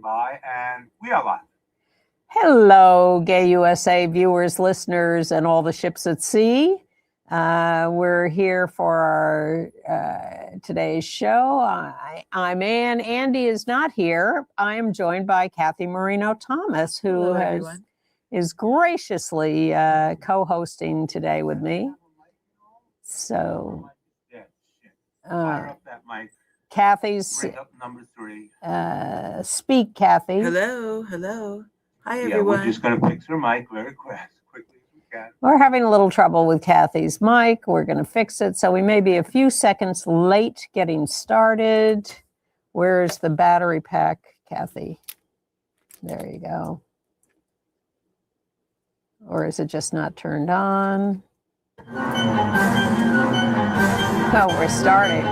by, and we are live. Hello, Gay USA viewers, listeners, and all the ships at sea. We're here for our today's show. I'm Ann. Andy is not here. I am joined by Kathy Marino-Thomas, who is graciously co-hosting today with me. So, Fire up that mic. Kathy's Bring up number 3. speak, Kathy. Hello. Hi, Yeah, everyone. we're just going to fix her mic very quickly as we can. We're having a little trouble with Kathy's mic. We're going to fix it. So we may be a few seconds late getting started. Where's the battery pack, Kathy? There you go. Or is it just not turned on? Oh, we're starting.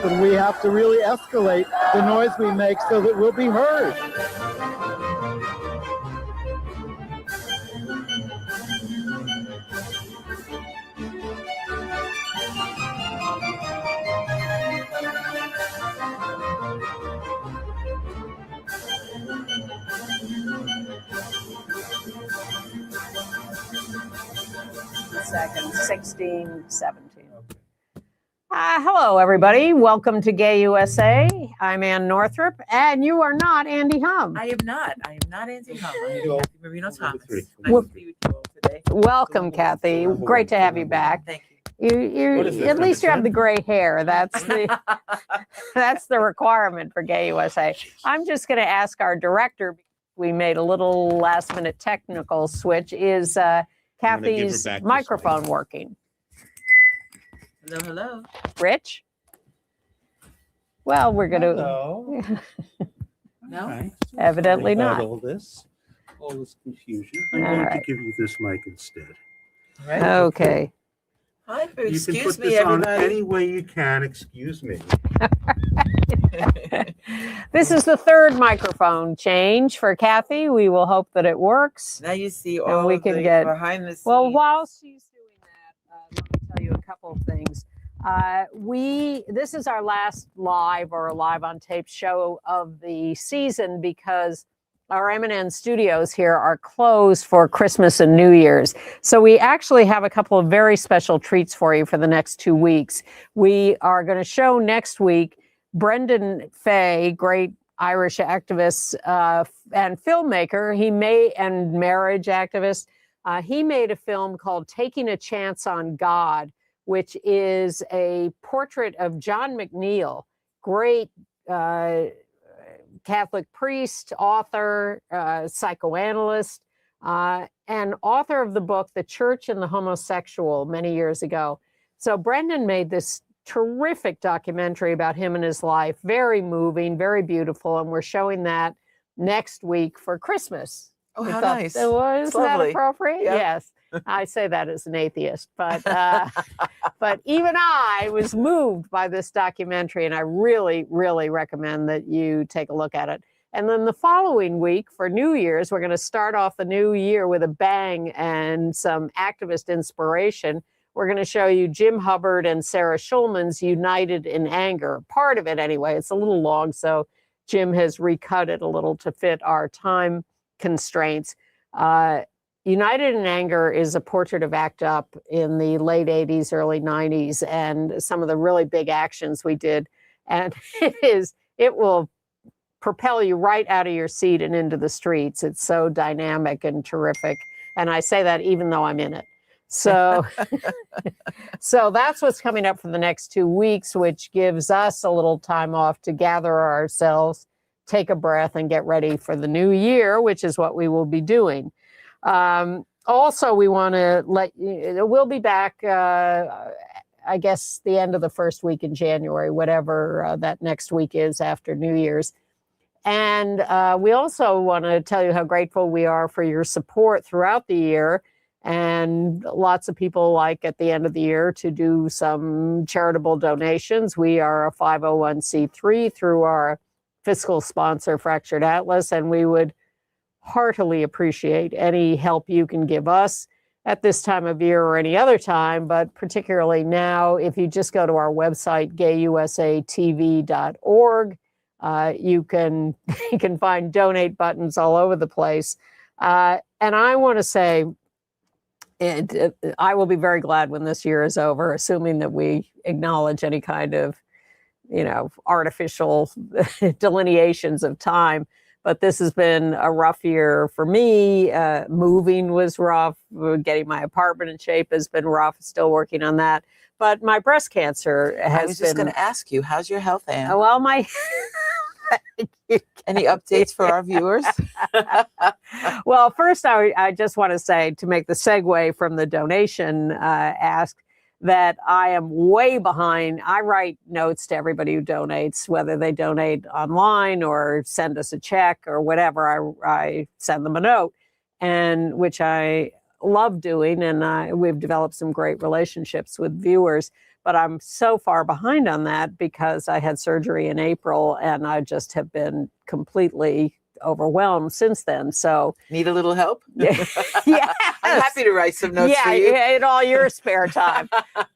And we have to really escalate the noise we make so that we'll be heard. Second, 16, 17. Hello, everybody. Welcome to Gay USA. I'm Ann Northrop, and you are not Andy Humm. I am not Andy Humm. I'm Kathy Marino-Thomas. Nice Well, to be with you all today. Welcome, Kathy. Great to have you back. Thank you. At least you have the gray hair. That's the requirement for Gay USA. I'm just going to ask our director. We made a little last-minute technical switch. Is Kathy's microphone working? Hello. Rich? Well, we're going to. Hello. No? Okay. Evidently About not. all this confusion. I'm All going right. to give you this mic instead. All right. Okay. Hi, You can excuse put me, this on everybody. any way you can. Excuse me. This is the third microphone change for Kathy. We will hope that it works. Now you see And all we of can the get- behind the scenes. Well, while she's doing that, let me tell you a couple of things. This is our last live on tape show of the season because our M&N studios here are closed for Christmas and New Year's. So we actually have a couple of very special treats for you for the next 2 weeks. We are going to show next week Brendan Fay, great Irish activist and filmmaker. And marriage activist. He made a film called Taking a Chance on God, which is a portrait of John McNeill, great Catholic priest, author, psychoanalyst, and author of the book, The Church and the Homosexual, many years ago. So Brendan made this terrific documentary about him and his life, very moving, very beautiful, and we're showing that next week for Christmas. Oh, how nice. Isn't that lovely. appropriate? Yep. Yes. I say that as an atheist, but even I was moved by this documentary, and I really, really recommend that you take a look at it. And then the following week for New Year's, we're going to start off the new year with a bang and some activist inspiration. We're going to show you Jim Hubbard and Sarah Schulman's United in Anger. Part of it anyway. It's a little long, so Jim has recut it a little to fit our time constraints. United in Anger is a portrait of ACT UP in the late 80s, early 90s, and some of the really big actions we did. And it will propel you right out of your seat and into the streets. It's so dynamic and terrific. And I say that even though I'm in it. So, so that's what's coming up for the next 2 weeks, which gives us a little time off to gather ourselves, take a breath, and get ready for the new year, which is what we will be doing. Also, we want to let you, we'll be back, I guess, the end of the first week in January, whatever that next week is after New Year's. And we also want to tell you how grateful we are for your support throughout the year. And lots of people like at the end of the year to do some charitable donations. We are a 501c3 through our fiscal sponsor, Fractured Atlas, and we would heartily appreciate any help you can give us. at this time of year or any other time, but particularly now, if you just go to our website, gayusatv.org, you can you can find donate buttons all over the place. And I want to say, I will be very glad when this year is over, assuming that we acknowledge any kind of, artificial delineations of time. But this has been a rough year for me. Moving was rough. Getting my apartment in shape has been rough. Still working on that. But my breast cancer has been. I was just going to ask you, how's your health, Anne? Well, my. Any updates for our viewers? Well, first, I just want to say, to make the segue from the donation ask, that I am way behind. I write notes to everybody who donates, whether they donate online or send us a check or whatever. I send them a note, and which I love doing, and we've developed some great relationships with viewers. But I'm so far behind on that because I had surgery in April, and I just have been completely overwhelmed since then. So need a little help? Yeah, I'm happy to write some notes for you. Yeah, in all your spare time.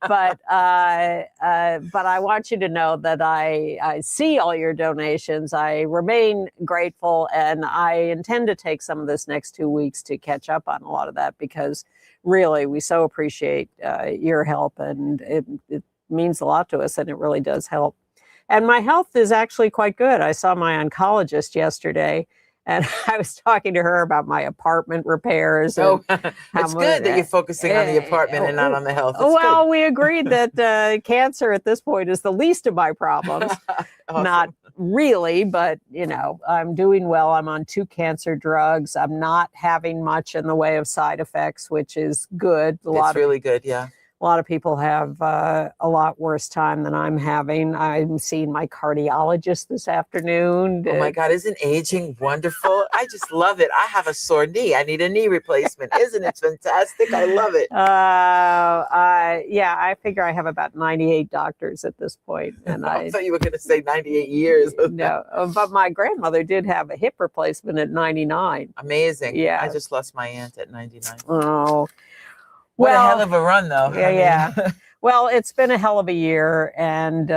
But I want you to know that I see all your donations. I remain grateful, and I intend to take some of this next 2 weeks to catch up on a lot of that, because really we so appreciate your help, and it means a lot to us, and it really does help. And my health is actually quite good. I saw my oncologist yesterday, and I was talking to her about my apartment repairs. It's good that you're focusing on the apartment and not on the health. Well, we agreed that cancer at this point is the least of my problems. Awesome. Not really, but I'm doing well. I'm on 2 cancer drugs. I'm not having much in the way of side effects, which is good. It's really good, yeah. A lot of people have a lot worse time than I'm having. I'm seeing my cardiologist this afternoon. Oh my God, isn't aging wonderful? I just love it. I have a sore knee. I need a knee replacement. Isn't it fantastic? I love it. I figure I have about 98 doctors at this point. And I thought you were going to say 98 years. No, but my grandmother did have a hip replacement at 99. Amazing. Yeah. I just lost my aunt at 99. Oh. What a hell of a run, though. Yeah. Well, it's been a hell of a year, and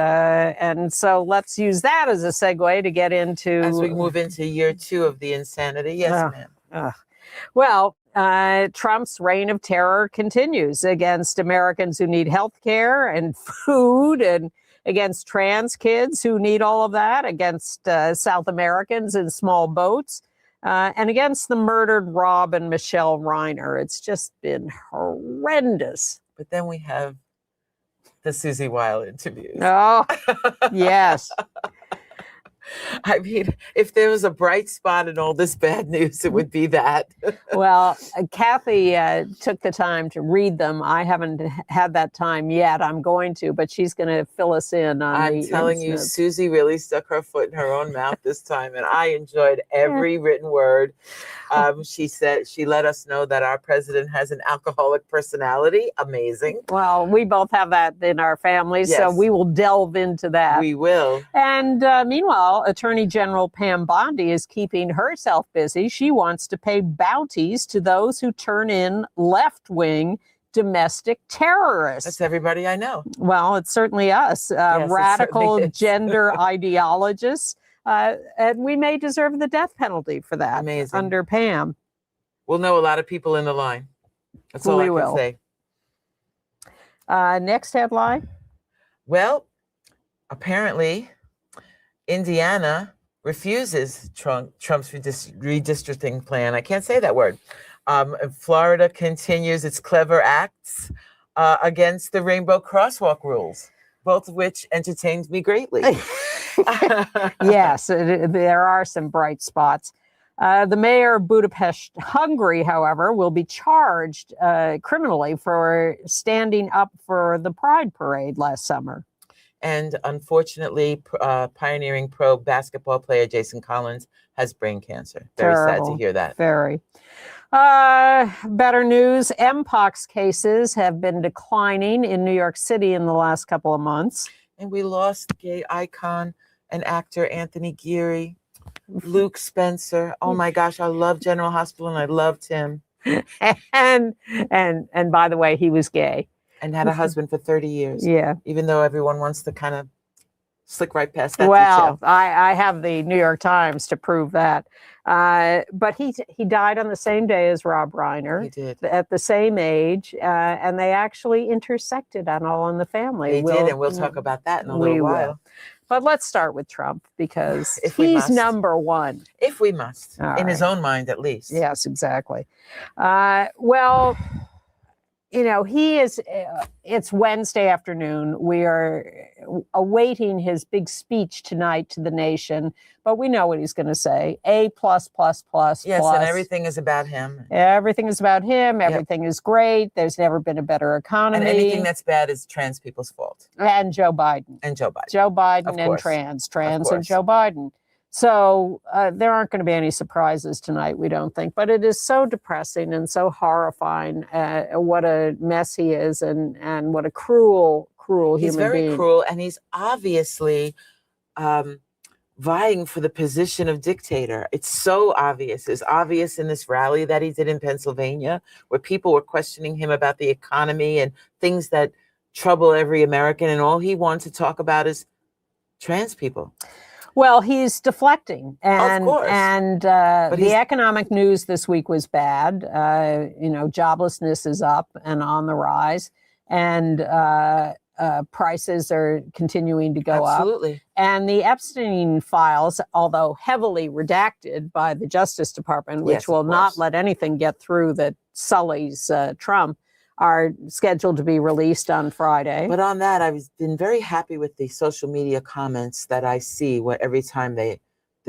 so let's use that as a segue to get into as we move into year 2 of the insanity. Yes, ma'am. Well, Trump's reign of terror continues against Americans who need health care and food, and against trans kids who need all of that, against South Americans in small boats. And against the murdered Rob and Michelle Reiner. It's just been horrendous. But then we have the Susie Wiles interviews. Oh, yes. I mean, if there was a bright spot in all this bad news, it would be that. Well, Kathy took the time to read them. I haven't had that time yet. I'm going to, but she's going to fill us in on I'm telling you, Susie really stuck her foot in her own mouth this time, and I enjoyed every written word. She said she let us know that our president has an alcoholic personality. Amazing. Well, we both have that in our families, yes. So we will delve into that. We will. And meanwhile, Attorney General Pam Bondi is keeping herself busy. She wants to pay bounties to those who turn in left-wing domestic terrorists. That's everybody I know. Well, it's certainly us, Yes, radical it gender ideologists. And we may deserve the death penalty for that. Amazing. Under Pam. We'll know a lot of people in the line. That's all I can say. Next headline. Well, apparently, Indiana refuses Trump's redistricting plan. I can't say that word. Florida continues its clever acts against the Rainbow Crosswalk rules, both of which entertained me greatly. Yes, there are some bright spots. The mayor of Budapest, Hungary, however, will be charged criminally for standing up for the Pride Parade last summer. And unfortunately, pioneering pro basketball player Jason Collins has brain cancer. Very Terrible. sad to hear that. Very. Better news, Mpox cases have been declining in New York City in the last couple of months. And we lost gay icon and actor Anthony Geary, Luke Spencer. Oh my gosh, I love General Hospital and I loved him. and by the way, he was gay. And had a husband for 30 years. Yeah. Even though everyone wants to kind of slick right past that Well, detail. I have the New York Times to prove that. But he died on the same day as Rob Reiner. He did. At the same age, and they actually intersected on All in the Family. They did, and we'll talk about that in a little while. Will. But let's start with Trump because If we he's must. number one. If we must, All in his right. own mind at least. Yes, exactly. Well, you know, he is, it's Wednesday afternoon. We are awaiting his big speech tonight to the nation, but we know what he's going to say. A++++. Yes, and everything is about him. Everything is about him. Everything is great. There's never been a better economy. And anything that's bad is trans people's fault. And Joe Biden. And Joe Biden. Joe Biden Of and course. trans and course. Joe Biden. So there aren't going to be any surprises tonight, we don't think. But it is so depressing and so horrifying what a mess he is and what a cruel human being. He's very cruel, and he's obviously vying for the position of dictator. It's so obvious. It's obvious in this rally that he did in Pennsylvania, where people were questioning him about the economy and things that trouble every American, and all he wants to talk about is trans people. Well, he's deflecting, and Of course. the economic news this week was bad. You know, joblessness is up and on the rise, and prices are continuing to go up. Absolutely. And the Epstein files, although heavily redacted by the Justice Department, which Yes, of will not course. let anything get through that sullies Trump, are scheduled to be released on Friday. But on that, I've been very happy with the social media comments that I see where every time that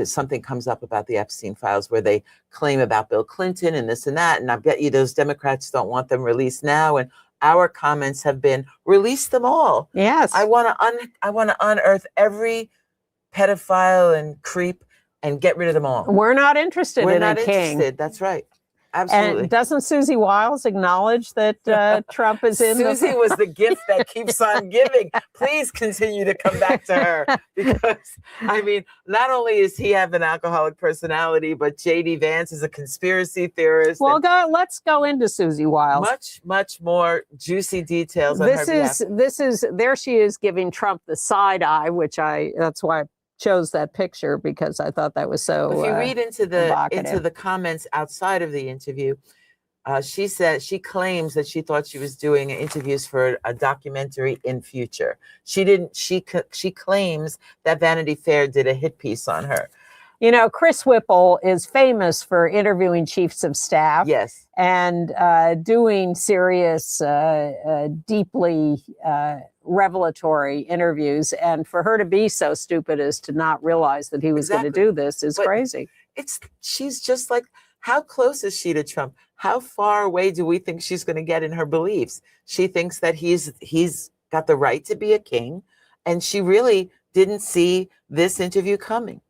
something comes up about the Epstein files, where they claim about Bill Clinton and this and that. And I bet you those Democrats don't want them released now. And our comments have been, release them all. Yes. I want to unearth every pedophile and creep and get rid of them all. We're not interested We're in not a king. interested. That's right. Absolutely. And doesn't Susie Wiles acknowledge that Trump is in Susie was the gift that keeps on giving. Please continue to come back to her, because I mean, not only does he have an alcoholic personality, but JD Vance is a conspiracy theorist. Well, let's go into Susie Wiles. Much more juicy details on her behalf. This is there she is giving Trump the side eye, that's why I chose that picture, because I thought that was so If you read into evocative. the comments outside of the interview, she claims that she thought she was doing interviews for a documentary in future. She didn't. She claims that Vanity Fair did a hit piece on her. You know, Chris Whipple is famous for interviewing chiefs of staff. Yes. And doing serious, deeply revelatory interviews. And for her to be so stupid as to not realize that he was going to do this is crazy. She's just like, how close is she to Trump? How far away do we think she's going to get in her beliefs? She thinks that he's got the right to be a king, and she really didn't see this interview coming.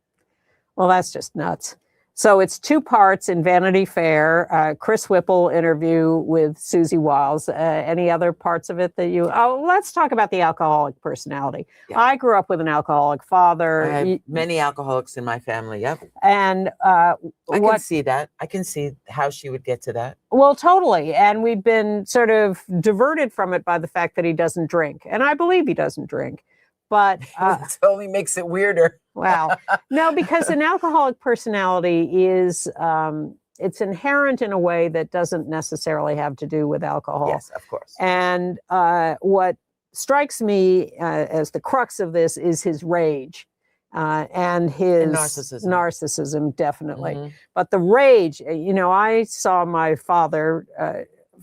Well, that's just nuts. So it's two parts in Vanity Fair. Chris Whipple interview with Susie Wiles. Any other parts of it that you? Oh, let's talk about the alcoholic personality. Yeah. I grew up with an alcoholic father. I have many alcoholics in my family. Yep. And I can see that. I can see how she would get to that. Well, totally. And we've been sort of diverted from it by the fact that he doesn't drink. And I believe he doesn't drink. But it only makes it weirder. Wow. No, because an alcoholic personality is, it's inherent in a way that doesn't necessarily have to do with alcohol. Yes, of course. And what strikes me as the crux of this is his rage and his narcissism, definitely. Mm-hmm. But the rage, you know, I saw my father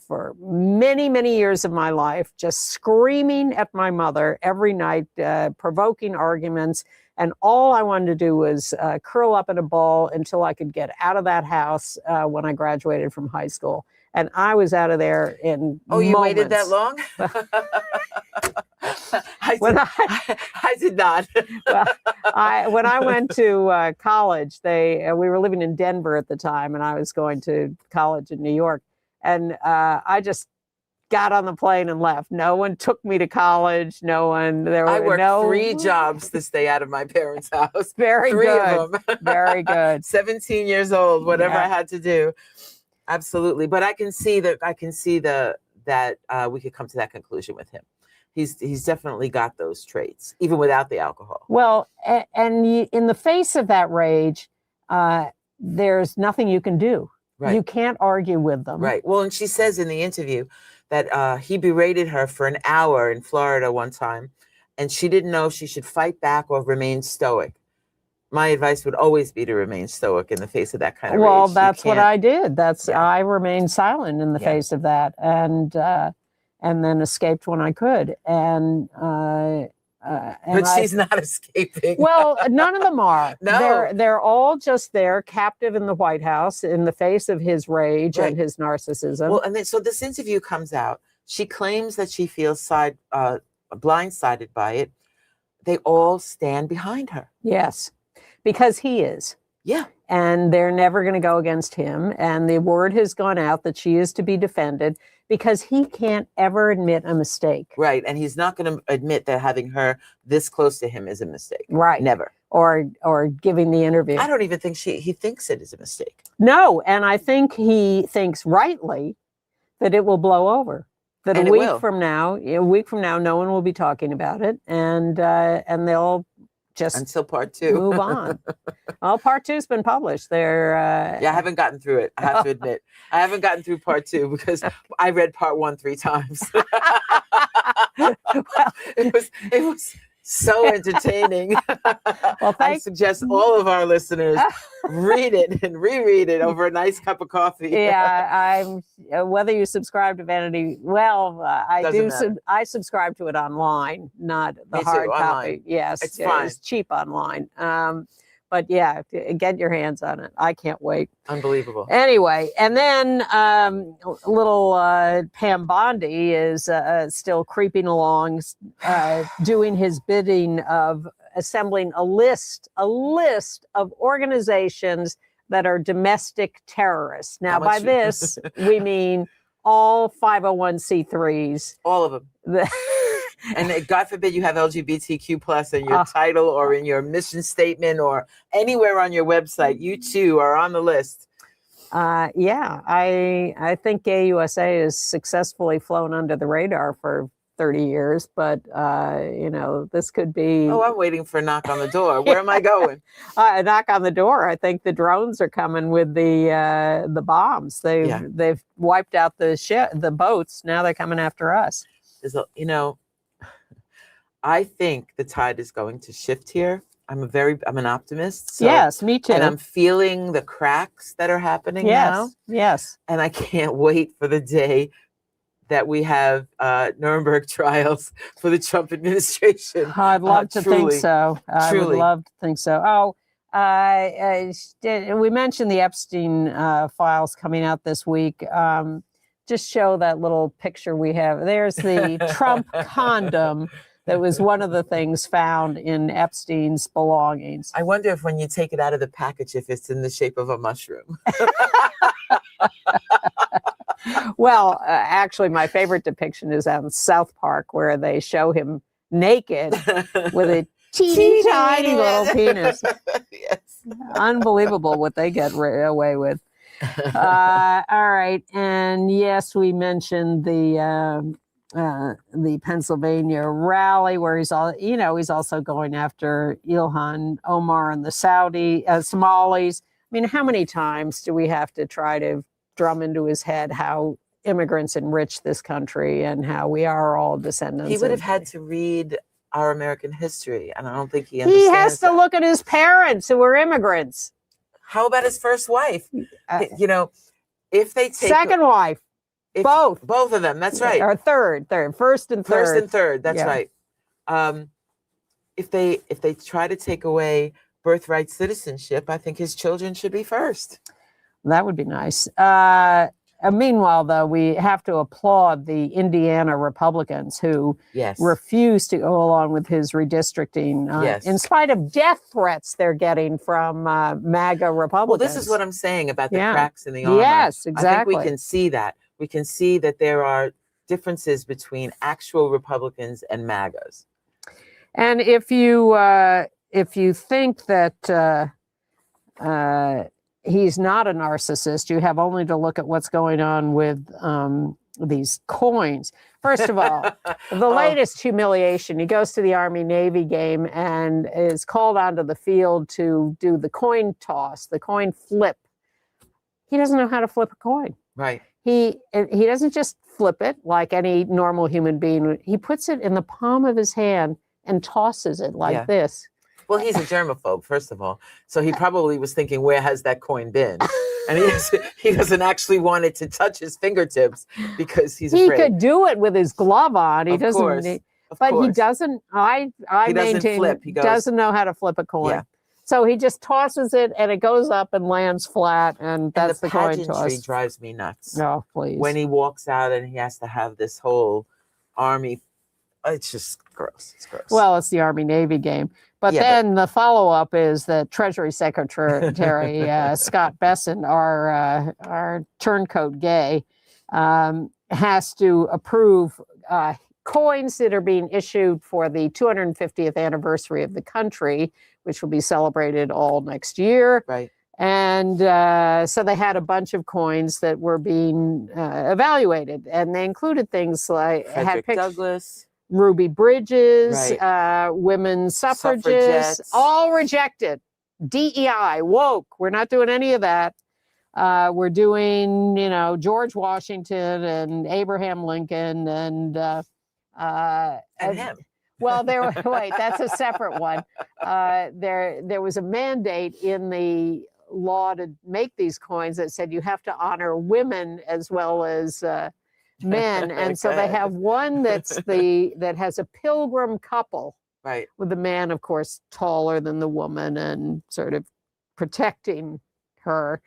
for many, many years of my life, just screaming at my mother every night, provoking arguments. And all I wanted to do was curl up in a ball until I could get out of that house when I graduated from high school. And I was out of there in you moments. waited that long? I did not. Well, when I went to college, we were living in Denver at the time, and I was going to college in New York. And I just got on the plane and left. No one took me to college. I worked 3 jobs to stay out of my parents' house. Very 3 good. of them. Very good. 17 years old, whatever I had to do. Absolutely. But I can see that we could come to that conclusion with him. He's definitely got those traits, even without the alcohol. Well, in the face of that rage, there's nothing you can do. Right. You can't argue with them. Right. Well, and she says in the interview that he berated her for an hour in Florida one time, and she didn't know if she should fight back or remain stoic. My advice would always be to remain stoic in the face of that kind of rage. Well, that's what I did. Yeah. I remained silent in the face of that, and then escaped when I could. But she's not escaping. Well, none of them are. No. They're all just there, captive in the White House in the face of his rage and his narcissism. Well, and then so this interview comes out. She claims that she feels blindsided by it. They all stand behind her. Yes, because he is. Yeah. And they're never going to go against him. And the word has gone out that she is to be defended because he can't ever admit a mistake. Right. And he's not going to admit that having her this close to him is a mistake. Right. Never. Or giving the interview. I don't even think he thinks it is a mistake. No. And I think he thinks rightly that it will blow over. That And a week from now, no one will be talking about it. And they'll just until part 2 move on. Well, part 2's been published. I haven't gotten through it. I have to admit, I haven't gotten through part 2 because I read part 1 3 times. Well, it was so entertaining. Well, I suggest all of our listeners read it and reread it over a nice cup of coffee. Yeah, whether you subscribe to Vanity, I subscribe to it online, not the hard copy. Yes, it's fine. It's cheap online. But yeah, get your hands on it. I can't wait. Unbelievable. Anyway, and then little Pam Bondi is still creeping along, doing his bidding of assembling a list of organizations that are domestic terrorists. Now, by this, we mean all 501c3s. All of them. And God forbid you have LGBTQ plus in your title or in your mission statement or anywhere on your website. You too are on the list. Yeah, I think Gay USA has successfully flown under the radar for 30 years, but this could be. Oh, I'm waiting for a knock on the door. Where am I going? A knock on the door. I think the drones are coming with the bombs. They've wiped out the boats. Now they're coming after us. I think the tide is going to shift here. I'm an optimist. So, yes, me too. And I'm feeling the cracks that are happening now. Yes. And I can't wait for the day that we have Nuremberg trials for the Trump administration. I'd love to think so. I would love to think so. We mentioned the Epstein files coming out this week. Just show that little picture we have. There's the Trump condom. That was one of the things found in Epstein's belongings. I wonder if when you take it out of the package, if it's in the shape of a mushroom. Well, actually, my favorite depiction is on South Park, where they show him naked with a teeny tiny little penis. Yes. Unbelievable what they get away with. All right. And yes, we mentioned the Pennsylvania rally where he's also going after Ilhan Omar and the Somalis. I mean, how many times do we have to try to drum into his head how immigrants enrich this country and how we are all descendants? He would have had to read our American history, and I don't think he understands. He has to look at his parents who were immigrants. How about his first wife? If they take second wife. Both of them. That's right. Or third, first and third. That's right. If they try to take away birthright citizenship, I think his children should be first. That would be nice. Meanwhile, though, we have to applaud the Indiana Republicans who refuse to go along with his redistricting, in spite of death threats they're getting from MAGA Republicans. Well, this is what I'm saying about the cracks in the armor. Yes, exactly. I think we can see that. We can see that there are differences between actual Republicans and MAGAs. And if you think that he's not a narcissist. You have only to look at what's going on with these coins. First of all, the latest humiliation, he goes to the Army-Navy game and is called onto the field to do the coin toss, the coin flip. He doesn't know how to flip a coin. Right. He doesn't just flip it like any normal human being. He puts it in the palm of his hand and tosses it like this. Well, he's a germaphobe, first of all. So he probably was thinking, where has that coin been? And he doesn't actually want it to touch his fingertips because he's afraid. He could do it with his glove on. He doesn't. He doesn't. I maintain flip. He doesn't know how to flip a coin. Yeah. So he just tosses it and it goes up and lands flat, and that's the coin pageantry toss. drives me nuts. No, please. When he walks out and he has to have this whole army, it's just gross. It's gross. Well, it's the Army-Navy game. But then the follow-up is that Treasury Secretary Scott Bessent, our turncoat gay, has to approve coins that are being issued for the 250th anniversary of the country, which will be celebrated all next year. Right. And so they had a bunch of coins that were being evaluated, and they included things like Frederick Douglass, Ruby Bridges, women's suffragists, all rejected. DEI, woke. We're not doing any of that. We're doing, George Washington and Abraham Lincoln and him. Well, wait, that's a separate one. There was a mandate in the law to make these coins that said you have to honor women as well as men, and so they have one that has a pilgrim couple, right, with the man, of course, taller than the woman and sort of protecting her.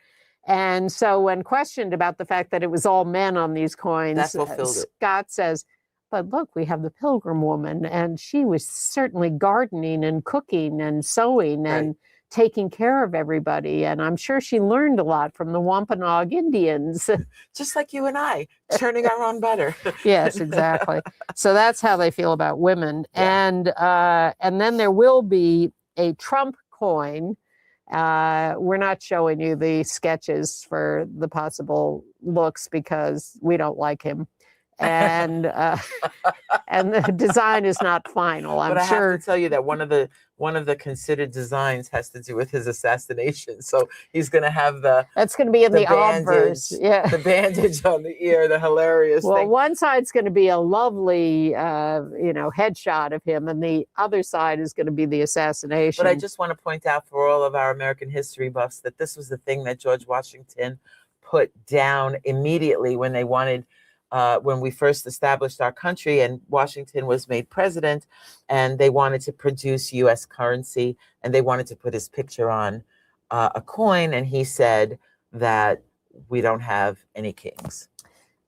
And so when questioned about the fact that it was all men on these coins, Scott says, but look, we have the pilgrim woman, and she was certainly gardening and cooking and sewing and taking care of everybody. And I'm sure she learned a lot from the Wampanoag Indians. Just like you and I, churning our own butter. Yes, exactly. So that's how they feel about women. Yeah. And then there will be a Trump coin. We're not showing you the sketches for the possible looks because we don't like him. And the design is not final. But I have to tell you that one of the considered designs has to do with his assassination. So he's going to have that's going to be in the obverse. Yeah, the bandage on the ear, the hilarious thing. One side's going to be a lovely, headshot of him, and the other side is going to be the assassination. But I just want to point out for all of our American history buffs that this was the thing that George Washington put down immediately when they wanted. When we first established our country and Washington was made president, and they wanted to produce U.S. currency, and they wanted to put his picture on a coin, and he said that we don't have any kings.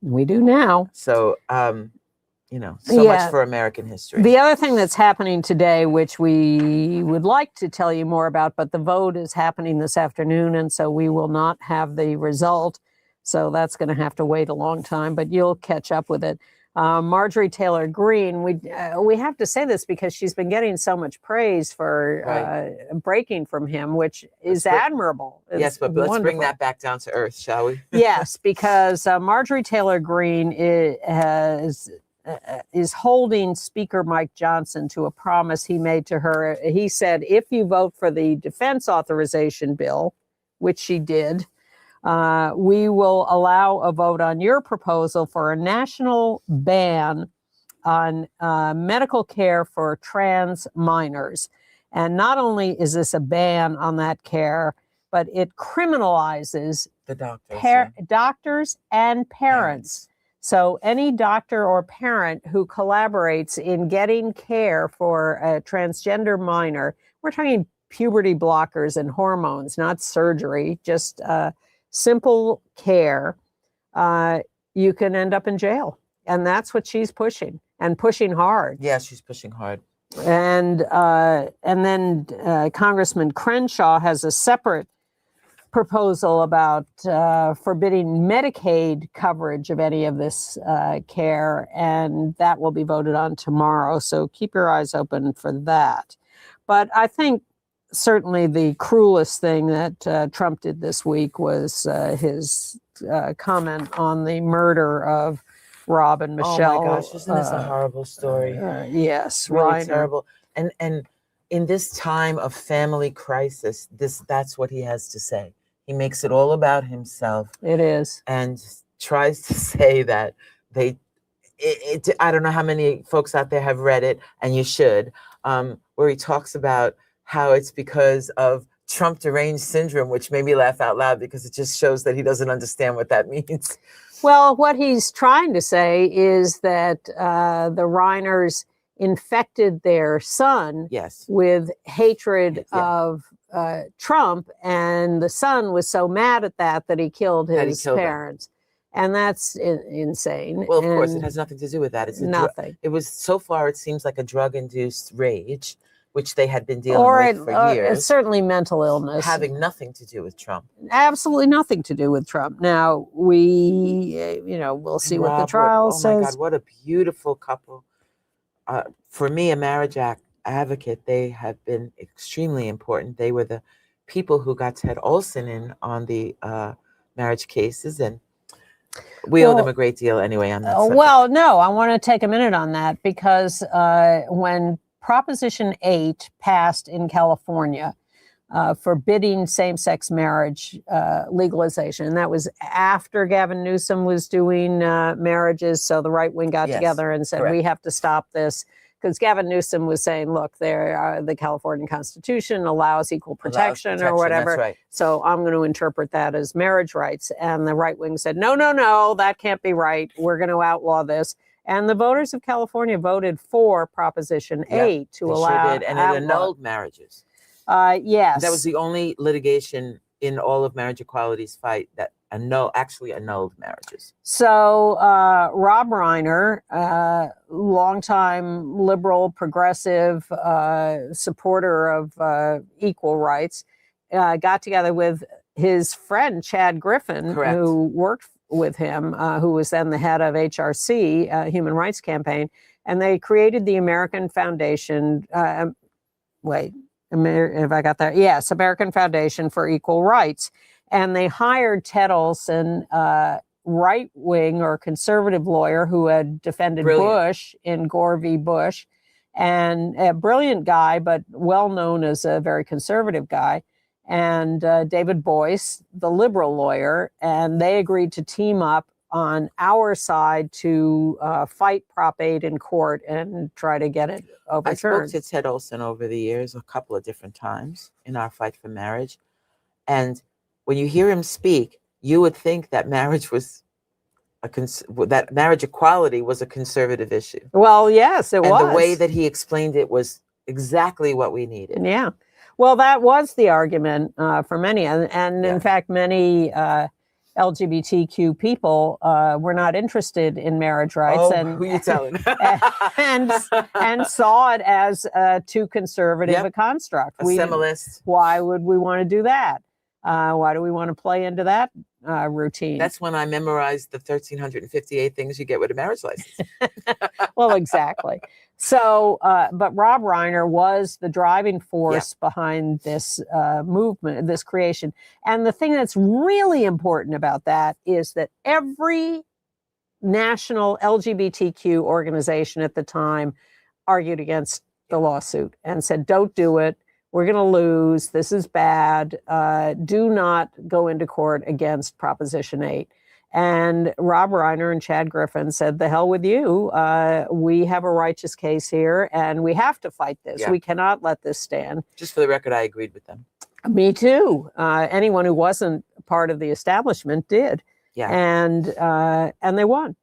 We do now. So, much for American history. The other thing that's happening today, which we would like to tell you more about, but the vote is happening this afternoon, and so we will not have the result. So that's going to have to wait a long time, but you'll catch up with it. Marjorie Taylor Greene, we have to say this because she's been getting so much praise for breaking from him, which is admirable. Yes, but let's bring that back down to earth, shall we? Yes, because Marjorie Taylor Greene is holding Speaker Mike Johnson to a promise he made to her. He said, if you vote for the defense authorization bill, which she did, we will allow a vote on your proposal for a national ban on medical care for trans minors. And not only is this a ban on that care, but it criminalizes the doctors and parents. So any doctor or parent who collaborates in getting care for a transgender minor, we're talking puberty blockers and hormones, not surgery, just simple care, you can end up in jail. And that's what she's pushing, and pushing hard. Yeah, she's pushing hard. And then Congressman Crenshaw has a separate proposal about forbidding Medicaid coverage of any of this care, and that will be voted on tomorrow. So keep your eyes open for that. But I think certainly the cruelest thing that Trump did this week was his comment on the murder of Rob and Michelle. Oh my gosh, isn't this a horrible story? Yes, Really Reiner. terrible. And in this time of family crisis, that's what he has to say. He makes it all about himself. It is. And tries to say that I don't know how many folks out there have read it, and you should, where he talks about how it's because of Trump deranged syndrome, which made me laugh out loud because it just shows that he doesn't understand what that means. Well, what he's trying to say is that the Reiners infected their son with hatred of Trump, and the son was so mad at that he killed his parents. And that's insane. Well, of course, it has nothing to do with that. It's nothing. It was, so far, it seems like a drug-induced rage, which they had been dealing with for years. It's certainly mental illness. Having nothing to do with Trump. Absolutely nothing to do with Trump. Now, we'll see what the trial says. Oh my God, what a beautiful couple. For me, a marriage advocate, they have been extremely important. They were the people who got Ted Olson in on the marriage cases, and we owe them a great deal anyway on that subject. Well, no, I want to take a minute on that because when Proposition 8 passed in California, forbidding same-sex marriage legalization, and that was after Gavin Newsom was doing marriages, so the right wing got together and said, we have to stop this, because Gavin Newsom was saying, look, the California Constitution allows equal protection or whatever, right. So I'm going to interpret that as marriage rights. And the right wing said, no, that can't be right. We're going to outlaw this. And the voters of California voted for Proposition 8 to allow. Sure did, and it annulled marriages. Yes. That was the only litigation in all of marriage equality's fight that actually annulled marriages. So Rob Reiner, longtime liberal, progressive supporter of equal rights, got together with his friend Chad Griffin, who worked with him, who was then the head of HRC, Human Rights Campaign, and they created the American Foundation. If I got that? Yes, American Foundation for Equal Rights. And they hired Ted Olson, right-wing or conservative lawyer who had defended Bush in Gore v. Bush, and a brilliant guy, but well-known as a very conservative guy, and David Boyce, the liberal lawyer, and they agreed to team up on our side to fight Prop 8 in court and try to get it overturned. I spoke to Ted Olson over the years a couple of different times in our fight for marriage. And when you hear him speak, you would think that marriage was that marriage equality was a conservative issue. Well, yes, it was. And the way that he explained it was exactly what we needed. Yeah. Well, that was the argument for many. And in fact, many LGBTQ people were not interested in marriage rights, who you telling? and saw it as too conservative a construct. A semilist. Why would we want to do that? Why do we want to play into that routine? That's when I memorized the 1,358 things you get with a marriage license. Well, exactly. So, but Rob Reiner was the driving force behind this movement, this creation. And the thing that's really important about that is that every national LGBTQ organization at the time argued against the lawsuit and said, don't do it. We're going to lose. This is bad. Do not go into court against Proposition 8. And Rob Reiner and Chad Griffin said, the hell with you. We have a righteous case here, and we have to fight this. We cannot let this stand. Just for the record, I agreed with them. Me too. Anyone who wasn't part of the establishment did. Yeah. And they won.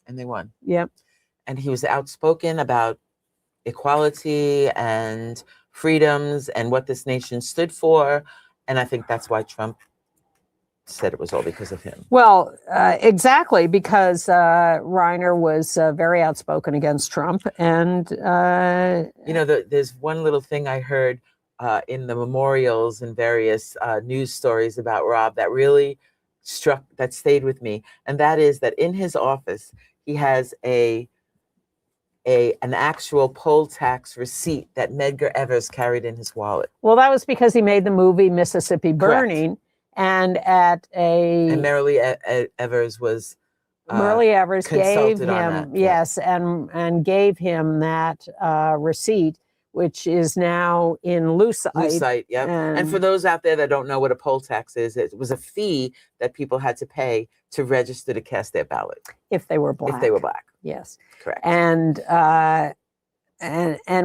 And they won. Yep. And he was outspoken about equality and freedoms and what this nation stood for. And I think that's why Trump said it was all because of him. Well, exactly, because Reiner was very outspoken against Trump. And, there's one little thing I heard in the memorials and various news stories about Rob that really stayed with me. And that is that in his office, he has a an actual poll tax receipt that Medgar Evers carried in his wallet. Well, that was because he made the movie Mississippi Burning, and at And a Merrily Evers was Merle Evers gave consulted on him that, yeah. yes, and gave him that receipt, which is now in Lucite. Yep. And for those out there that don't know what a poll tax is, it was a fee that people had to pay to register to cast their ballot. If they were black. If they were black. Yes. Correct. And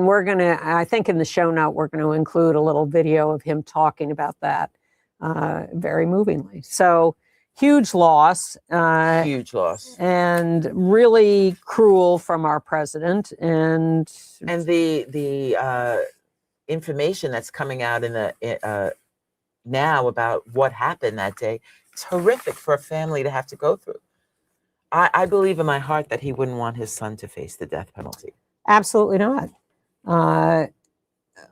we're gonna, I think in the show note, we're going to include a little video of him talking about that very movingly. So huge loss. Huge loss. And really cruel from our president. And the information that's coming out in the now about what happened that day, it's horrific for a family to have to go through. I believe in my heart that he wouldn't want his son to face the death penalty. absolutely not.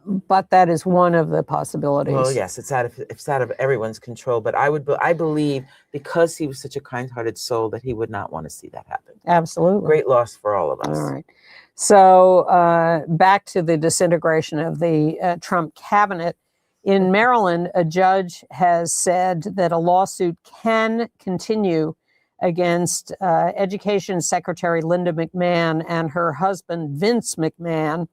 But that is one of the possibilities. Well, yes, it's out of everyone's control. But I believe because he was such a kind-hearted soul that he would not want to see that happen. Absolutely. Great loss for all of us. All right. So back to the disintegration of the Trump cabinet. In Maryland, a judge has said that a lawsuit can continue against Education Secretary Linda McMahon and her husband, Vince McMahon,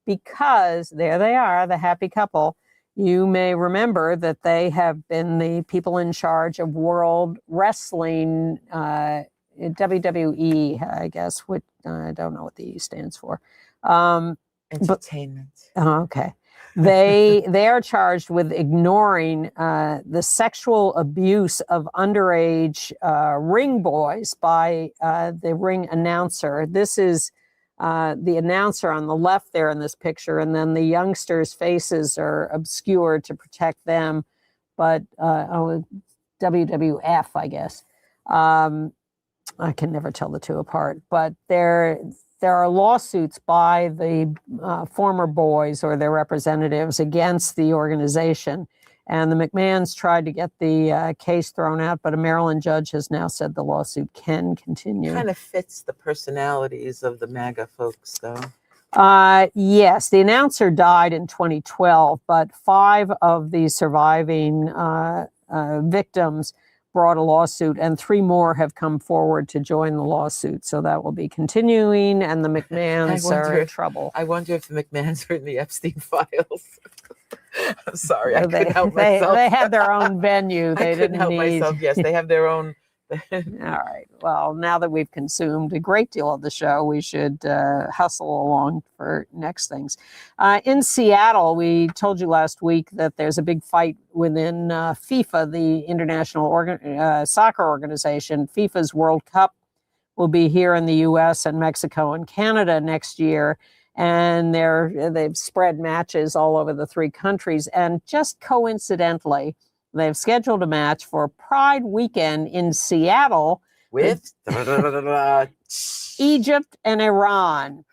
because there they are, the happy couple. You may remember that they have been the people in charge of World Wrestling, WWE, I guess, which I don't know what the E stands for. Entertainment. Okay. They are charged with ignoring the sexual abuse of underage ring boys by the ring announcer. This is the announcer on the left there in this picture, and then the youngsters' faces are obscured to protect them. But WWF, I guess. I can never tell the two apart. But there are lawsuits by the former boys or their representatives against the organization. And the McMahons tried to get the case thrown out, but a Maryland judge has now said the lawsuit can continue. Kind of fits the personalities of the MAGA folks, though. Yes, the announcer died in 2012, but 5 of the surviving victims brought a lawsuit, and 3 more have come forward to join the lawsuit. So that will be continuing, and the McMahons are in trouble. I wonder if the McMahons are in the Epstein files. I'm sorry, I couldn't help myself. They had their own venue. They couldn't help need... myself. Yes, they have their own. All right. Well, now that we've consumed a great deal of the show, we should hustle along for next things. In Seattle, we told you last week that there's a big fight within FIFA, the international soccer organization. FIFA's World Cup will be here in the U.S. and Mexico and Canada next year. And they've spread matches all over the 3 countries. And just coincidentally, they've scheduled a match for Pride weekend in Seattle with Egypt and Iran.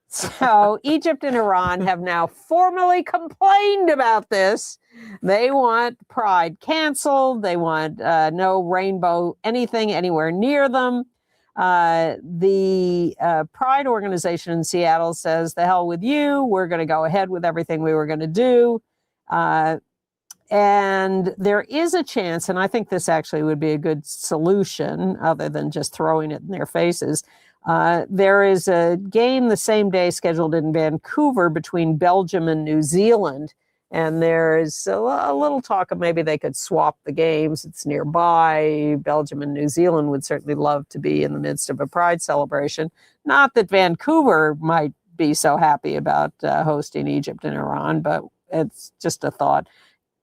So Egypt and Iran have now formally complained about this. They want Pride canceled. They want no rainbow anything anywhere near them. The Pride organization in Seattle says, the hell with you. We're going to go ahead with everything we were going to do. And there is a chance, and I think this actually would be a good solution other than just throwing it in their faces. There is a game the same day scheduled in Vancouver between Belgium and New Zealand. And there's a little talk of maybe they could swap the games. It's nearby. Belgium and New Zealand would certainly love to be in the midst of a Pride celebration. Not that Vancouver might be so happy about hosting Egypt and Iran, but it's just a thought.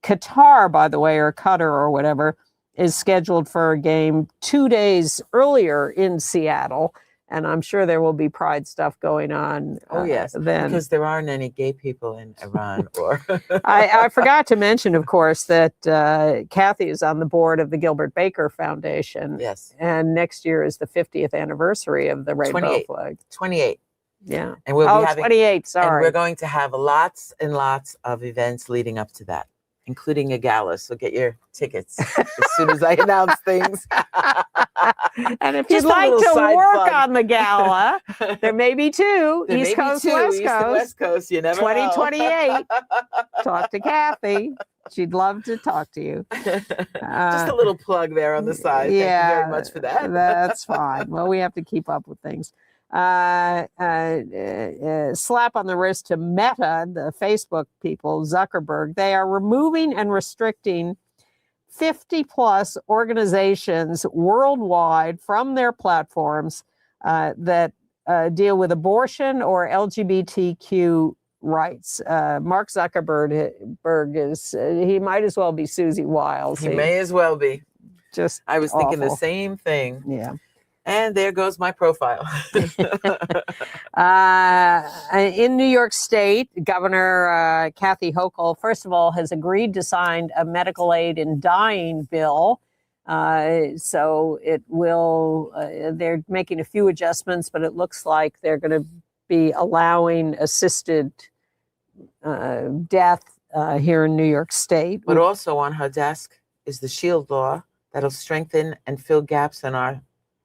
Qatar, by the way, or Qatar or whatever, is scheduled for a game 2 days earlier in Seattle. And I'm sure there will be Pride stuff going on. Oh, yes. Then. Because there aren't any gay people in Iran. Or I forgot to mention, of course, that Kathy is on the board of the Gilbert Baker Foundation. Yes. And next year is the 50th anniversary of the rainbow flag. 28. Yeah. And we'll be having 28, sorry. And we're going to have lots and lots of events leading up to that, including a gala. So get your tickets as soon as I announce things. And if Just you'd a like little to side work plug. on the gala, there may be two, There may East be Coast, two, West East and Coast, West Coast. You never know. 2028. Talk to Kathy. She'd love to talk to you. Just a little plug there on the side. Thank you very much for that. That's fine. Well, we have to keep up with things. Slap on the wrist to Meta, the Facebook people, Zuckerberg. They are removing and restricting 50 plus organizations worldwide from their platforms that deal with abortion or LGBTQ rights. Mark Zuckerberg is, he might as well be Susie Wiles. He may as well be. Just I was thinking the awful. same thing. Yeah. And there goes my profile. In New York State, Governor Kathy Hochul, first of all, has agreed to sign a medical aid in dying bill. So it will, they're making a few adjustments, but it looks like they're going to be allowing assisted death here in New York State. But also on her desk is the SHIELD law that'll strengthen and fill gaps in our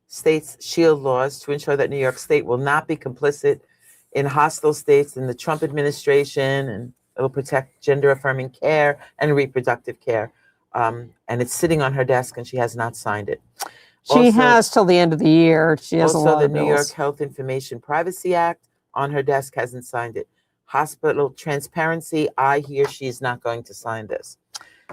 state's SHIELD laws to ensure that New York State will not be complicit in hostile states in the Trump administration, and it'll protect gender-affirming care and reproductive care. And it's sitting on her desk, and she has not signed it. She has till the end of the year. She has a lot Also, the of New York bills. Health Information Privacy Act on her desk hasn't signed it. Hospital transparency, I hear she's not going to sign this.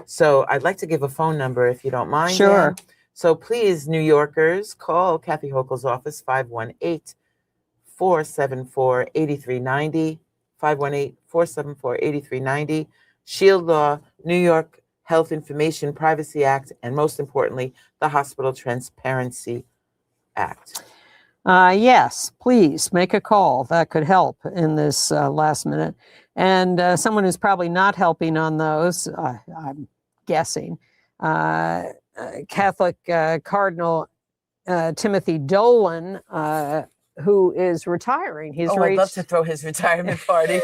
So I'd like to give a phone number if you don't mind. Sure. Dan. So please, New Yorkers, call Kathy Hochul's office, 518-474-8390, 518-474-8390. SHIELD Law, New York Health Information Privacy Act, and most importantly, the Hospital Transparency Act. Yes, please make a call. That could help in this last minute. And someone who's probably not helping on those, I'm guessing, Catholic Cardinal Timothy Dolan, who is retiring. I'd love to throw his retirement party.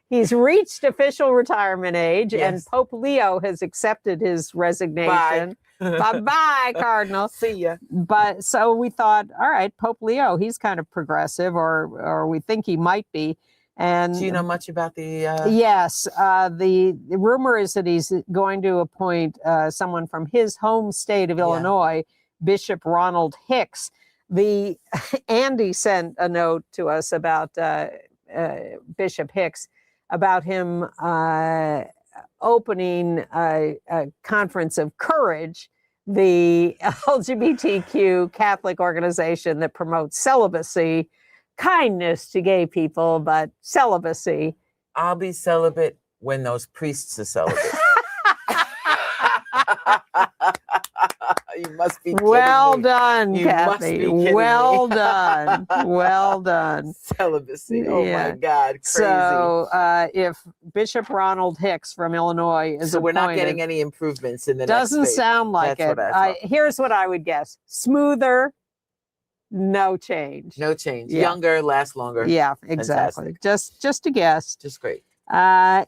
He's reached official retirement age, Yes. and Pope Leo has accepted his resignation. Bye-bye, Cardinal. See ya. But so we thought, all right, Pope Leo, he's kind of progressive, or we think he might be. And do you know much about the? Yes, the rumor is that he's going to appoint someone from his home state of Illinois, Bishop Ronald Hicks. Andy sent a note to us about Bishop Hicks, about him opening a conference of courage, the LGBTQ Catholic organization that promotes celibacy, kindness to gay people, but celibacy. I'll be celibate when those priests are celibate. You must be kidding Well me. done, You must Kathy. be kidding Well me. done. Well done. Celibacy. Oh Yeah. my God. Crazy. So if Bishop Ronald Hicks from Illinois is So we're not appointed, getting any improvements in the doesn't next phase. sound like That's it. what I thought. Here's what I would guess: smoother, no change. No change. Yeah. Younger, last longer. Yeah, exactly. Fantastic. Just a guess. Just great. But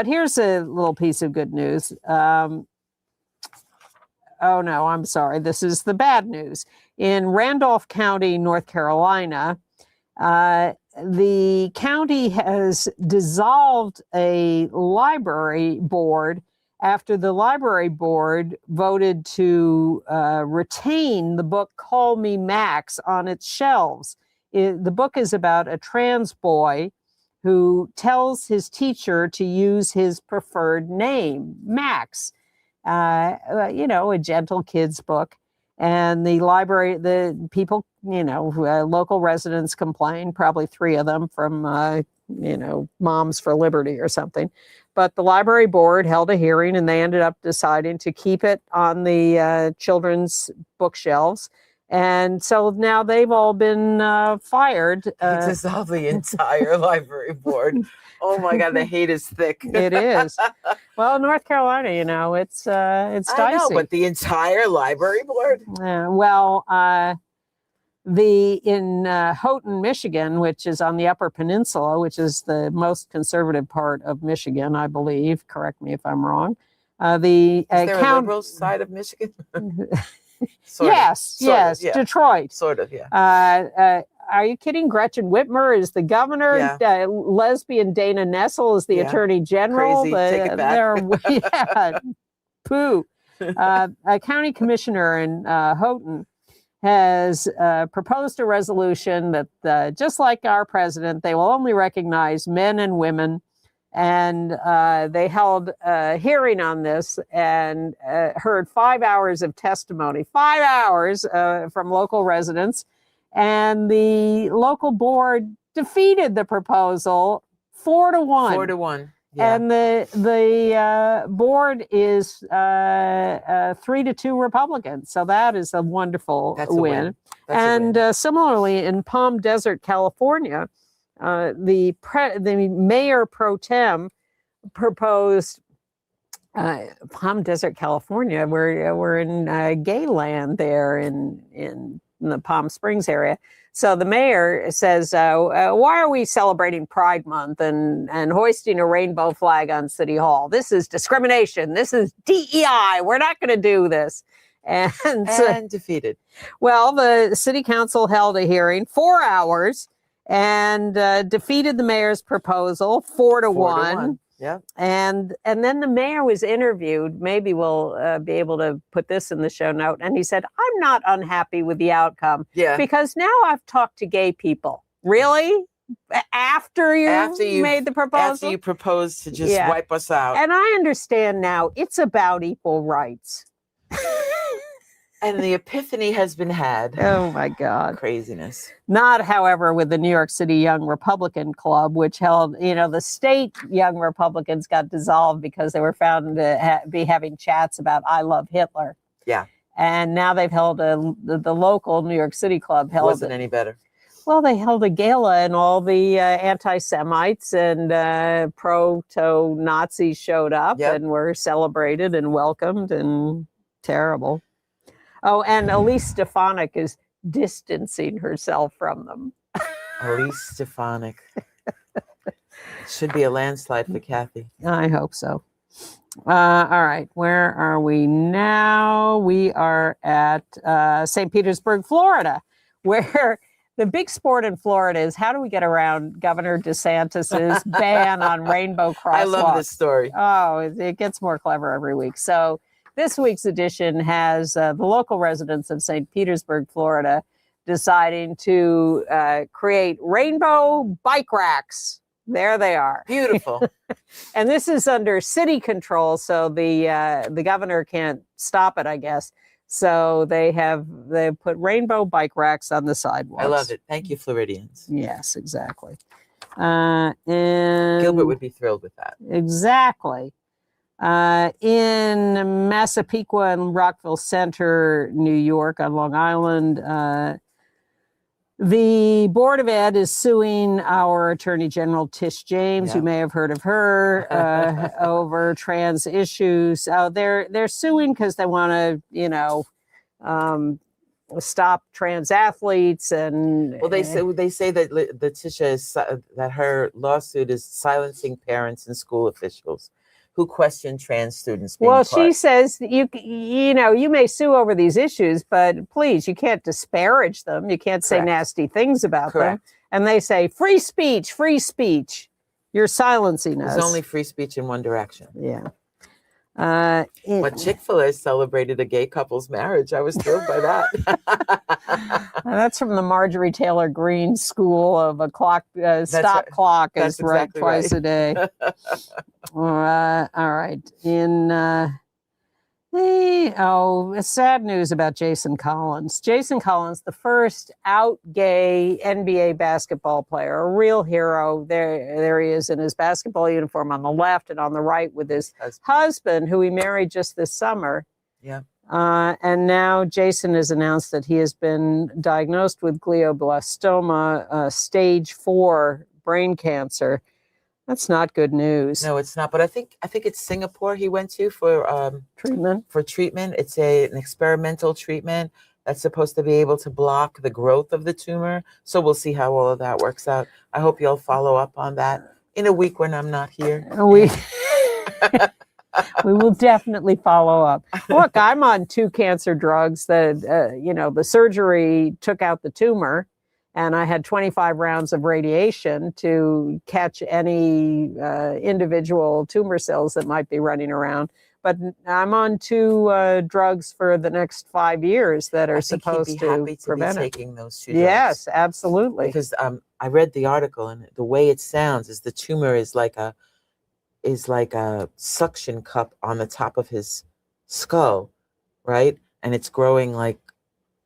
here's a little piece of good news. Oh no, I'm sorry. This is the bad news. In Randolph County, North Carolina, the county has dissolved a library board after the library board voted to retain the book Call Me Max on its shelves. The book is about a trans boy who tells his teacher to use his preferred name, Max. A gentle kid's book. And the library, the people, local residents complained, probably 3 of them from, Moms for Liberty or something. But the library board held a hearing, and they ended up deciding to keep it on the children's bookshelves. And so now they've all been fired. He dissolved the entire library board. Oh my God, the hate is thick. It is. Well, North Carolina, it's dicey. I know, but the entire library board? In Houghton, Michigan, which is on the Upper Peninsula, which is the most conservative part of Michigan, I believe. Correct me if I'm wrong. Is there a liberal side of Michigan? Sort of, yes, sort of, yes, yeah. Detroit. Sort of, yeah. Are you kidding? Gretchen Whitmer is the governor. Yeah. Lesbian Dana Nessel is the Yeah. attorney general. Crazy. Take it back. Yeah, poo. A county commissioner in Houghton has proposed a resolution that just like our president, they will only recognize men and women. And they held a hearing on this and heard 5 hours of testimony, 5 hours from local residents. And the local board defeated the proposal 4-1. 4-1. Yeah. And the board is 3-2 Republicans. So that is a wonderful That's a win. win. That's a win. And similarly, in Palm Desert, California, the mayor pro tem proposed Palm Desert, California. We're in gay land there in the Palm Springs area. So the mayor says, why are we celebrating Pride Month and hoisting a rainbow flag on City Hall? This is discrimination. This is DEI. We're not going to do this. And defeated. Well, the city council held a hearing, 4 hours, and defeated the mayor's proposal 4-1. Yeah. And then the mayor was interviewed. Maybe we'll be able to put this in the show note. And he said, I'm not unhappy with the outcome. Yeah. Because now I've talked to gay people. Really? After you made the proposal? After you proposed to just wipe us out. And I understand now it's about equal rights. And the epiphany has been had. Oh, my God. Craziness. Not, however, with the New York City Young Republican Club, which held, the state Young Republicans got dissolved because they were found to be having chats about I love Hitler. Yeah. And now they've held the local New York City club held Wasn't any better. Well, they held a gala and all the anti-Semites and proto-Nazis showed up and were celebrated and welcomed, and terrible. Oh, and Elise Stefanik is distancing herself from them. Elise Stefanik. Should be a landslide for Kathy. I hope so. All right, where are we now? We are at St. Petersburg, Florida, where the big sport in Florida is how do we get around Governor DeSantis's ban on rainbow crosswalks? I love this story. Oh, it gets more clever every week. So this week's edition has the local residents of St. Petersburg, Florida, deciding to create rainbow bike racks. There they are. Beautiful. And this is under city control, so the governor can't stop it, I guess. So they put rainbow bike racks on the sidewalks. I love it. Thank you, Floridians. Yes, exactly. And Gilbert would be thrilled with that. Exactly. In Massapequa and Rockville Center, New York, on Long Island, the Board of Ed is suing our Attorney General Tish James. You may have heard of her over trans issues. They're suing because they want to, stop trans athletes and. Well, they say that that her lawsuit is silencing parents and school officials who question trans students being Well, taught. she says you may sue over these issues, but please, you can't disparage them. You can't say nasty things about them. And they say free speech, free speech. You're silencing us. There's only free speech in one direction. Yeah. But Chick-fil-A celebrated a gay couple's marriage. I was thrilled by that. That's from the Marjorie Taylor Greene School of a clock. Stop clock is right exactly twice a day. All right. Sad news about Jason Collins. Jason Collins, the first out gay NBA basketball player, a real hero. There he is in his basketball uniform on the left, and on the right with his husband, who he married just this summer. Yeah. And now Jason has announced that he has been diagnosed with glioblastoma, stage 4 brain cancer. That's not good news. No, it's not. But I think it's Singapore he went to for treatment. It's an experimental treatment that's supposed to be able to block the growth of the tumor. So we'll see how all of that works out. I hope you'll follow up on that in a week when I'm not here. We will definitely follow up. Look, I'm on 2 cancer drugs that, the surgery took out the tumor, and I had 25 rounds of radiation to catch any individual tumor cells that might be running around. But I'm on 2 drugs for the next 5 years that are supposed to prevent it. Taking those 2 drugs. Yes, absolutely. Because I read the article, and the way it sounds is the tumor is like a suction cup on the top of his skull, right? And it's growing like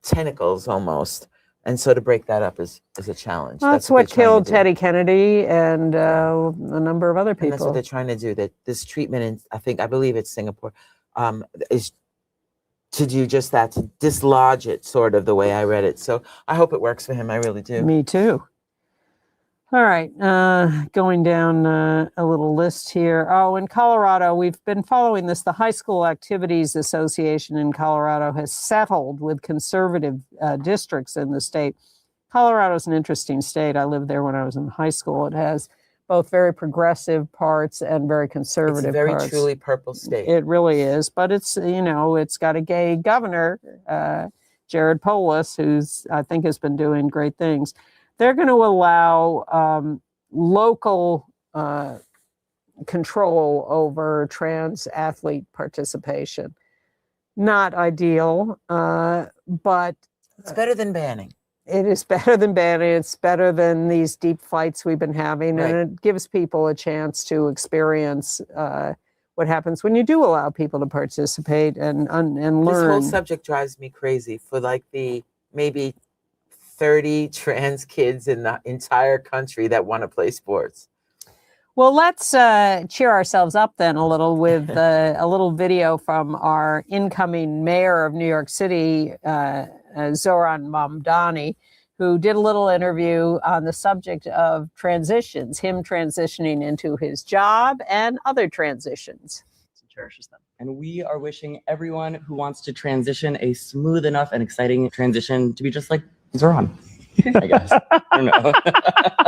tentacles almost. And so to break that up is a challenge. That's what killed Teddy Kennedy and a number of other people. And that's what they're trying to do. That this treatment in I believe it's Singapore, is to do just that, to dislodge it, sort of the way I read it. So I hope it works for him. I really do. Me too. All right, going down a little list here. Oh, in Colorado, we've been following this. The High School Activities Association in Colorado has settled with conservative districts in the state. Colorado's an interesting state. I lived there when I was in high school. It has both very progressive parts and very conservative parts. It's a very truly purple state. It really is, but it's got a gay governor, Jared Polis, who's I think has been doing great things. They're going to allow local control over trans athlete participation. Not ideal, but it's better than banning. It is better than banning. It's better than these deep fights we've been having, right. And it gives people a chance to experience what happens when you do allow people to participate and learn. This whole subject drives me crazy for like the maybe 30 trans kids in the entire country that want to play sports. Well, let's cheer ourselves up then a little with a little video from our incoming mayor of New York City, Zoran Mamdani, who did a little interview on the subject of transitions, him transitioning into his job and other transitions. Cherishes them. And we are wishing everyone who wants to transition a smooth enough and exciting transition to be just like Zoran, I guess. I don't know.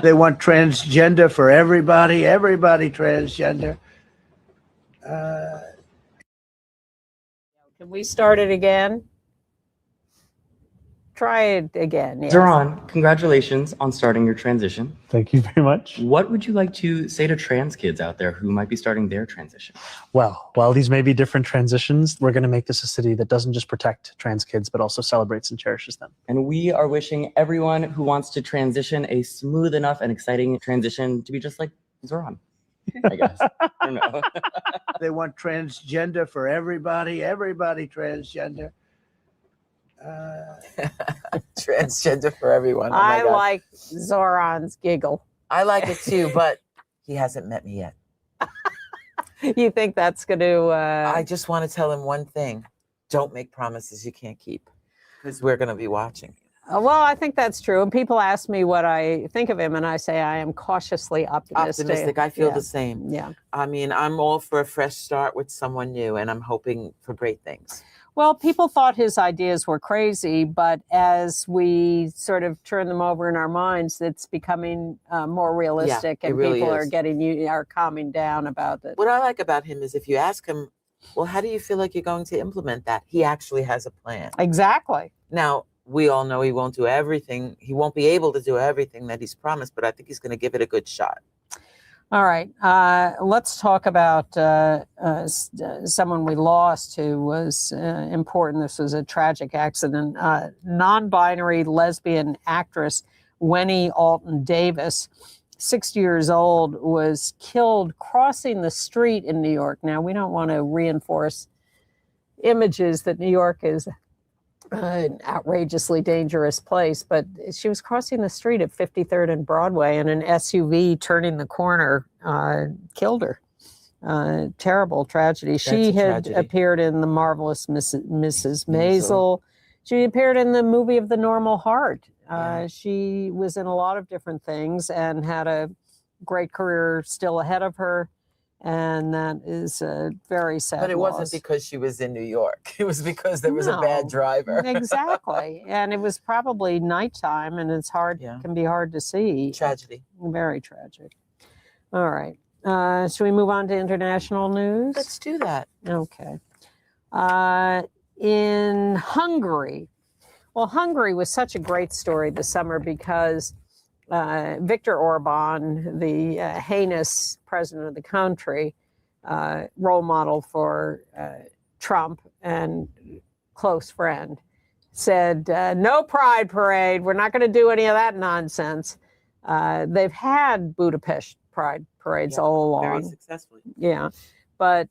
They want transgender for everybody transgender. Can we start it again? Try it again. Yes. Zoran, congratulations on starting your transition. Thank you very much. What would you like to say to trans kids out there who might be starting their transition? Well, while these may be different transitions, we're going to make this a city that doesn't just protect trans kids, but also celebrates and cherishes them. And we are wishing everyone who wants to transition a smooth enough and exciting transition to be just like Zoran, I guess. I don't know. They want transgender for everybody transgender. Transgender for everyone. Oh I like Zoran's giggle. I like it too, but he hasn't met me yet. You think that's going to... I just want to tell him one thing. Don't make promises you can't keep, because we're going to be watching. Well, I think that's true. And people ask me what I think of him, and I say I am cautiously optimistic. I feel the same. Yeah. I mean, I'm all for a fresh start with someone new, and I'm hoping for great things. Well, people thought his ideas were crazy, but as we sort of turn them over in our minds, it's becoming more realistic, and really people is. are calming down about it. What I like about him is if you ask him, well, how do you feel like you're going to implement that? He actually has a plan. Exactly. Now, we all know he won't do everything. He won't be able to do everything that he's promised, but I think he's going to give it a good shot. All right. Let's talk about someone we lost who was important. This was a tragic accident. Non-binary lesbian actress Winnie Alton Davis, 60 years old, was killed crossing the street in New York. Now, we don't want to reinforce images that New York is an outrageously dangerous place, but she was crossing the street at 53rd and Broadway, and an SUV turning the corner killed her. Terrible tragedy. She had appeared in The Marvelous Mrs. Maisel. She appeared in the movie of The Normal Heart. She was in a lot of different things and had a great career still ahead of her. And that is a very sad But it loss. wasn't because she was in New York. It was because there was a bad driver. Exactly. And it was probably nighttime, and it's hard, can be hard to see. Tragedy. Very tragic. All right. Should we move on to international news? Let's do that. Okay. In Hungary, well, Hungary was such a great story this summer because Viktor Orban, the heinous president of the country, role model for Trump and close friend, said, no pride parade. We're not going to do any of that nonsense. They've had Budapest pride parades all along. Very successfully. Yeah. But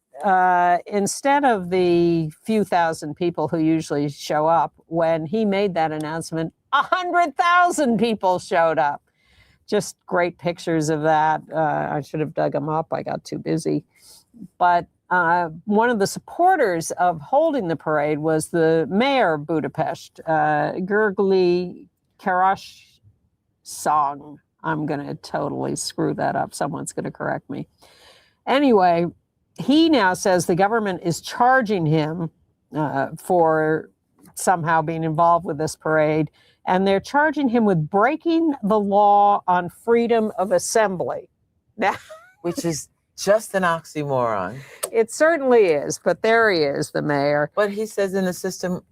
instead of the few thousand people who usually show up, when he made that announcement, 100,000 people showed up. Just great pictures of that. I should have dug them up. I got too busy. But one of the supporters of holding the parade was the mayor of Budapest, Gergely Karasong. I'm going to totally screw that up. Someone's going to correct me. Anyway, he now says the government is charging him for somehow being involved with this parade, and they're charging him with breaking the law on freedom of assembly. Now, Which is just an oxymoron. it certainly is, but there he is, the mayor. But he says in a system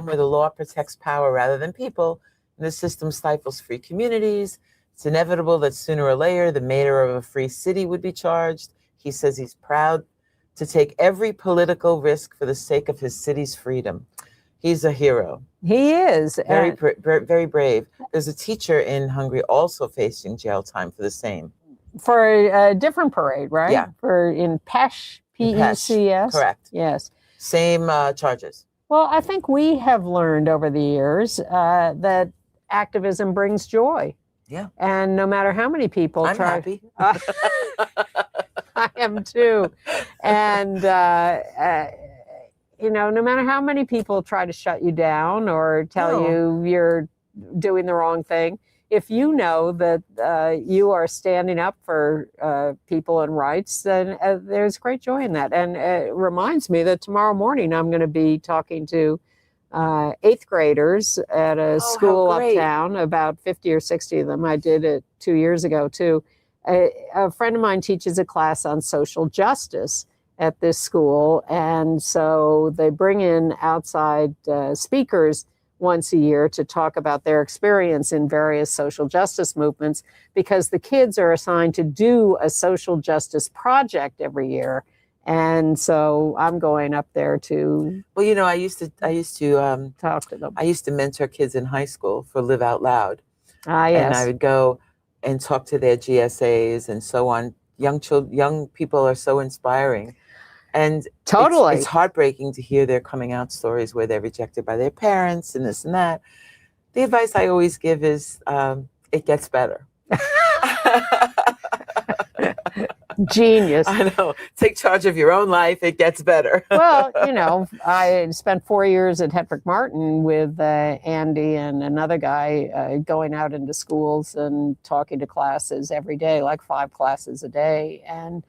where the law protects power rather than people, and the system stifles free communities, it's inevitable that sooner or later the mayor of a free city would be charged. He says he's proud to take every political risk for the sake of his city's freedom. He's a hero. He is. Very, very brave. There's a teacher in Hungary also facing jail time for the same. For a different parade, right? Yeah. In Pesh, P-E-C-S. Correct. Yes. Same charges. Well, I think we have learned over the years that activism brings joy. Yeah. And no matter how many people I'm try. happy. I am too. And, no matter how many people try to shut you down or tell you you're doing the wrong thing, if you know that you are standing up for people and rights, then there's great joy in that. And it reminds me that tomorrow morning I'm going to be talking to 8th graders at a school uptown, about 50 or 60 of them. I did it 2 years ago too. A friend of mine teaches a class on social justice at this school. And so they bring in outside speakers once a year to talk about their experience in various social justice movements, because the kids are assigned to do a social justice project every year. And so I'm going up there to. Well, I used to talk to them. I used to mentor kids in high school for Live Out Loud. Ah, yes. And I would go and talk to their GSAs and so on. Young people are so inspiring. And totally, it's heartbreaking to hear their coming out stories where they're rejected by their parents and this and that. The advice I always give is, it gets better. Genius. I know. Take charge of your own life. It gets better. Well, I spent 4 years at Hedrick Martin with Andy and another guy going out into schools and talking to classes every day, like 5 classes a day, and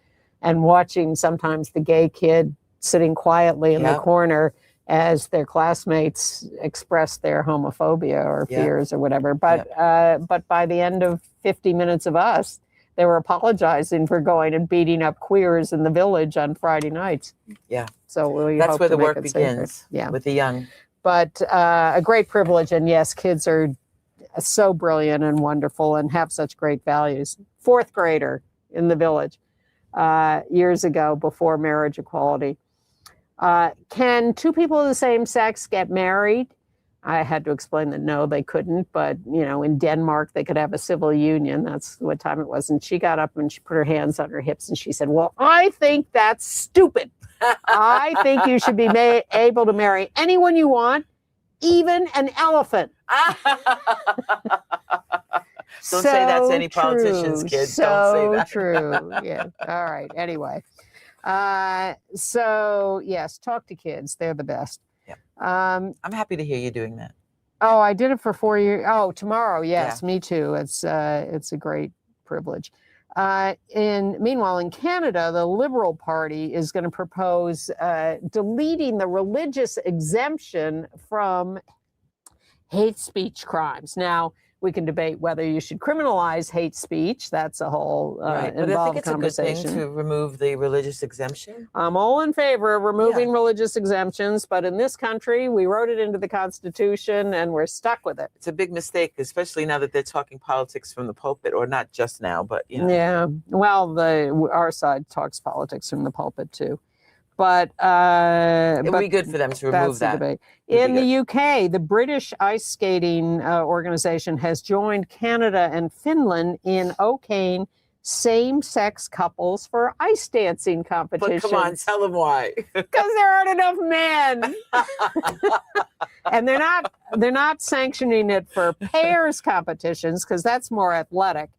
watching sometimes the gay kid sitting quietly in the corner as their classmates express their homophobia or fears or whatever. But by the end of 50 minutes of us, they were apologizing for going and beating up queers in the village on Friday nights. Yeah. So that's where the work begins. Yeah. With the young. But a great privilege. And yes, kids are so brilliant and wonderful and have such great values. 4th grader in the village years ago, before marriage equality. Can 2 people of the same sex get married? I had to explain that no, they couldn't. But, in Denmark, they could have a civil union. That's what time it was. And she got up and she put her hands on her hips and she said, well, I think that's stupid. I think you should be able to marry anyone you want, even an elephant. Don't say that to any politicians, kids. Don't say that. So true. Yeah. All right. Anyway. So, yes, talk to kids. They're the best. Yeah. I'm happy to hear you doing that. Oh, I did it for 4 years. Oh, tomorrow. Yes, me too. It's a great privilege. Meanwhile, in Canada, the Liberal Party is going to propose deleting the religious exemption from hate speech crimes. Now, We can debate whether you should criminalize hate speech. That's a whole Right. But I think involved it's a good thing conversation. to remove the religious exemption. I'm all in favor of removing religious exemptions, but in this country, we wrote it into the Constitution and we're stuck with it. It's a big mistake, especially now that they're talking politics from the pulpit, or not just now, but you know. Yeah. Well, our side talks politics from the pulpit too. But It would be good for them to remove that's the that. debate. Would be In the UK, the British ice skating organization has joined Canada and Finland in okaying same-sex couples for ice dancing competitions. But come on, tell them why. Because there aren't enough men. And they're not sanctioning it for pairs competitions because that's more athletic.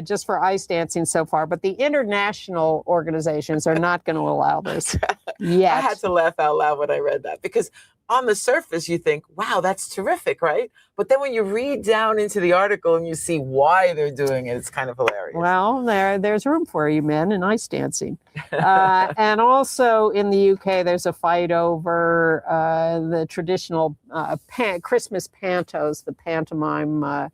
Just for ice dancing so far, but the international organizations are not going to allow this yet. I had to laugh out loud when I read that, because on the surface you think, wow, that's terrific, right? But then when you read down into the article and you see why they're doing it, it's kind of hilarious. Well, there's room for you men in ice dancing. And also in the UK, there's a fight over the traditional Christmas pantos, the pantomime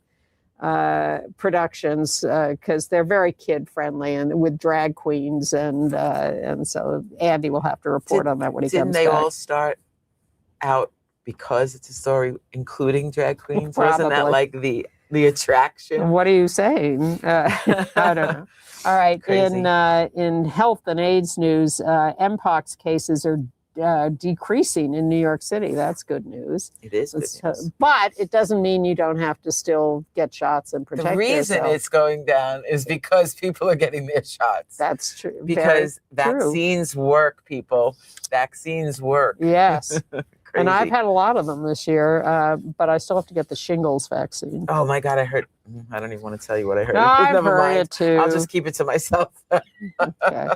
productions, because they're very kid friendly and with drag queens, and so Andy will have to report on that when he comes back. Didn't they all start out because it's a story including drag queens? Wasn't that Probably. like the attraction? What are you saying? I don't know. All right. Crazy. In health and AIDS news, Mpox cases are decreasing in New York City. That's good news. It is good news. But it doesn't mean you don't have to still get shots and protect The reason yourself. it's going down is because people are getting their shots. That's true. Because Very true. vaccines work, people. Vaccines work. Yes. And I've Crazy. had a lot of them this year, but I still have to get the shingles vaccine. Oh my God, I heard. I don't even want to tell you what I heard. No, I've Never heard mind. it too. I'll just keep it to myself. Okay.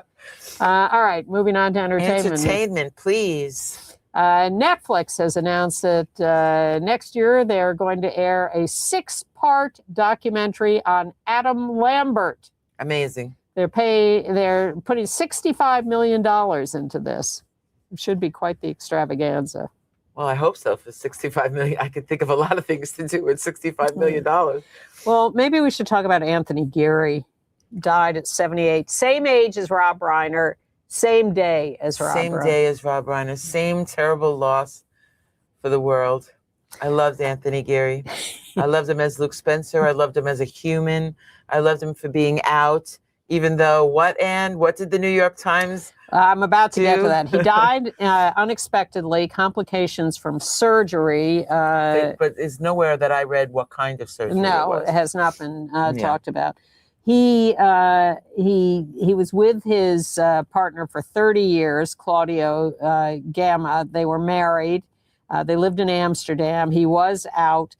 All right, moving on to entertainment. Entertainment, please. Netflix has announced that next year they're going to air a 6-part documentary on Adam Lambert. Amazing. They're putting $65 million into this. It should be quite the extravaganza. Well, I hope so. For $65 million, I could think of a lot of things to do with $65 million. Well, maybe we should talk about Anthony Geary. Died at 78, same age as Rob Reiner, same day as Rob Same Reiner. day as Rob Reiner. Same terrible loss for the world. I loved Anthony Geary. I loved him as Luke Spencer. I loved him as a human. I loved him for being out. Even though, what did the New York Times I'm about to get to do? that. He died unexpectedly, complications from surgery. But it's nowhere that I read what kind of surgery No, it it was. has not been talked about. He was with his partner for 30 years, Claudio Gamma. They were married. They lived in Amsterdam. He was out.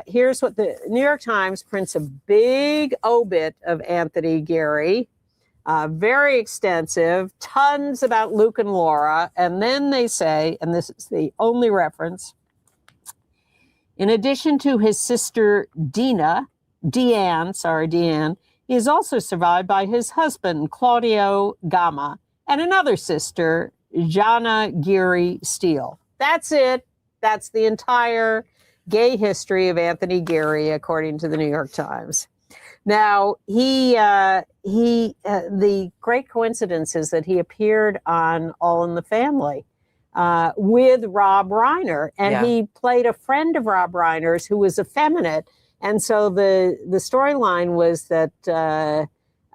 Here's what the New York Times prints: a big obit of Anthony Geary, very extensive, tons about Luke and Laura. And then they say, and this is the only reference, in addition to his sister Deanne, he is also survived by his husband, Claudio Gamma, and another sister, Jana Geary Steele. That's it. That's the entire gay history of Anthony Geary, according to the New York Times. Now, the great coincidence is that he appeared on All in the Family with Rob Reiner, and he played a friend of Rob Reiner's who was effeminate. And so the storyline was that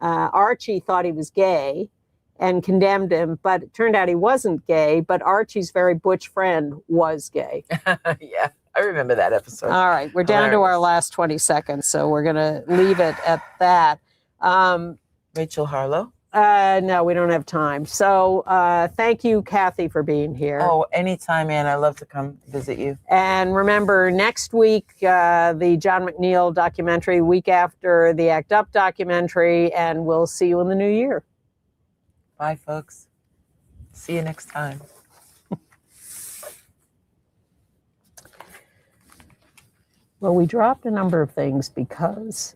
Archie thought he was gay and condemned him, but it turned out he wasn't gay, but Archie's very butch friend was gay. Yeah, I remember that episode. All right, we're down to our last 20 seconds, so we're going to leave it at that. Rachel Harlow? No, we don't have time. So thank you, Kathy, for being here. Oh, anytime, Ann. I love to come visit you. And remember, next week, the John McNeil documentary, week after the Act Up documentary, and we'll see you in the new year. Bye, folks. See you next time. Well, we dropped a number of things because